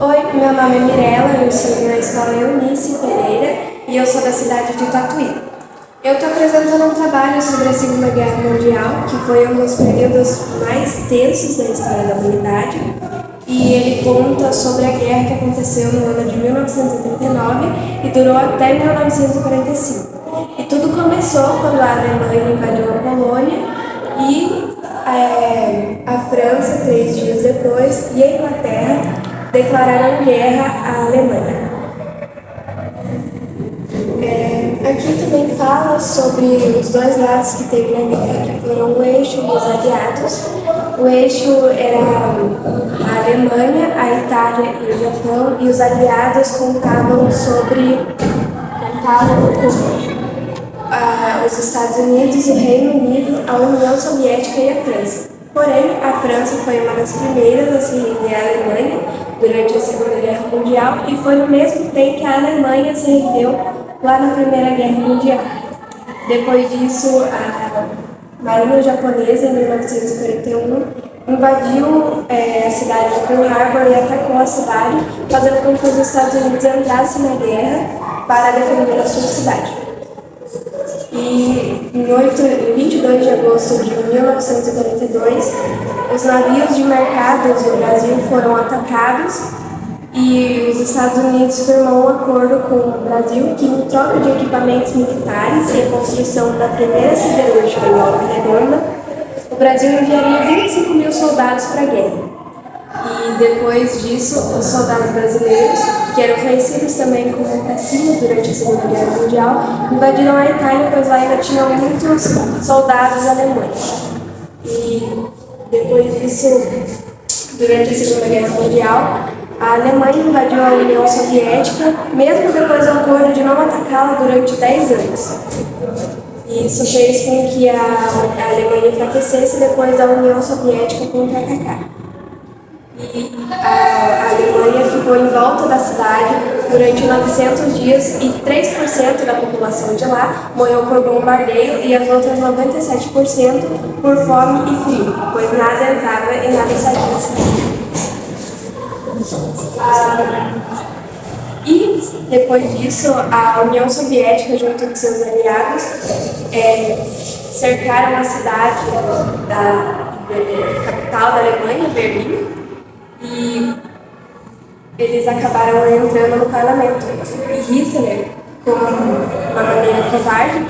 Oi, meu nome é Mirella, eu estudo na escola Eunice Pereira e eu sou da cidade de Tatuí. Eu estou apresentando um trabalho sobre a Segunda Guerra Mundial, que foi um dos períodos mais tensos da história da humanidade, e ele conta sobre a guerra que aconteceu no ano de 1939 e durou até 1945. E tudo começou quando a Alemanha invadiu a Polônia e a França, 3 dias depois, e a Inglaterra declararam guerra à Alemanha. Aqui também fala sobre os dois lados que teve na guerra, que foram o eixo e os aliados. O eixo era a Alemanha, a Itália e o Japão, e os aliados contavam com os Estados Unidos, o Reino Unido, a União Soviética e a França. Porém, a França foi uma das primeiras a se render à Alemanha durante a Segunda Guerra Mundial e foi no mesmo tempo que a Alemanha se rendeu lá na Primeira Guerra Mundial. Depois disso, a Marinha Japonesa, em 1941, invadiu a cidade de Pearl Harbor e atacou a cidade, fazendo com que os Estados Unidos entrassem na guerra para defender a sua cidade. E em 22 de agosto de 1942, os navios de mercados do Brasil foram atacados e os Estados Unidos firmou um acordo com o Brasil que, em troca de equipamentos militares e a construção da primeira siderúrgica em Volta Redonda, o Brasil enviaria 25 mil soldados para a guerra. E depois disso, os soldados brasileiros, que eram conhecidos também como caciques durante a Segunda Guerra Mundial, invadiram a Itália, pois lá ainda tinham muitos soldados alemães. E depois disso, durante a Segunda Guerra Mundial, a Alemanha invadiu a União Soviética, mesmo depois do acordo de não atacá-la durante 10 anos. E isso fez com que a Alemanha enfraquecesse depois da União Soviética contra-atacar. E a Alemanha ficou em volta da cidade durante 900 dias e 3% da população de lá morreu por bombardeio e as outras 97% por fome e frio, pois nada entrava e nada saía da cidade. E depois disso, a União Soviética, junto com seus aliados, cercaram a cidade da capital da Alemanha, Berlim, e eles acabaram entrando no parlamento. E Hitler, como uma maneira covarde,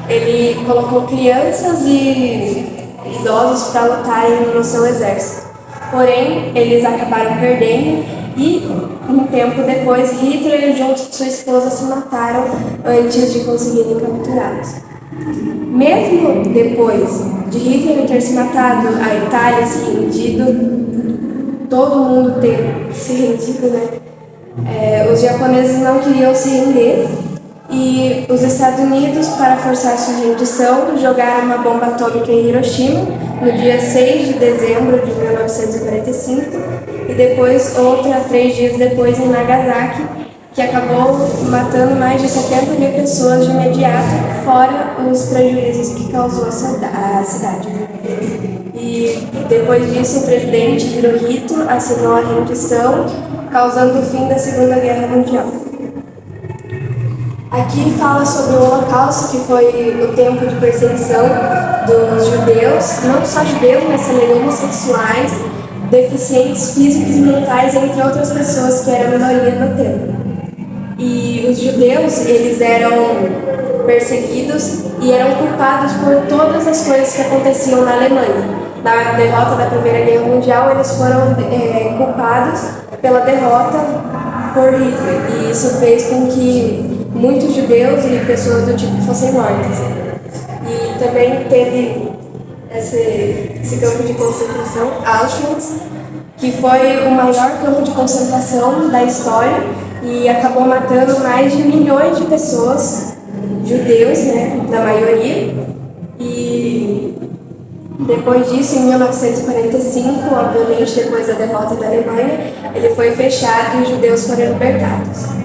ele colocou crianças e idosos para lutarem no seu exército. Porém, eles acabaram perdendo e, um tempo depois, Hitler junto com sua esposa se mataram antes de conseguirem capturá-los. Mesmo depois de Hitler ter se matado, a Itália se rendido, todo mundo ter se rendido, né? Os japoneses não queriam se render e os Estados Unidos, para forçar sua rendição, jogaram uma bomba atômica em Hiroshima no dia 6 de dezembro de 1945 e depois outra 3 dias depois em Nagasaki, que acabou matando mais de 70 mil pessoas de imediato, fora os prejuízos que causou a cidade. E depois disso, o presidente Hirohito assinou a rendição, causando o fim da Segunda Guerra Mundial. Aqui fala sobre o Holocausto, que foi o tempo de perseguição dos judeus, não só judeus, mas também homossexuais, deficientes físicos e mentais, entre outras pessoas que eram minoria no tempo. E os judeus, eles eram perseguidos e eram culpados por todas as coisas que aconteciam na Alemanha. Na derrota da Primeira Guerra Mundial, eles foram culpados pela derrota por Hitler. E isso fez com que muitos judeus e pessoas do tipo fossem mortas. E também teve esse campo de concentração, Auschwitz, que foi o maior campo de concentração da história e acabou matando mais de milhões de pessoas, judeus, né, na maioria. E depois disso, em 1945, obviamente depois da derrota da Alemanha, ele foi fechado e os judeus foram libertados.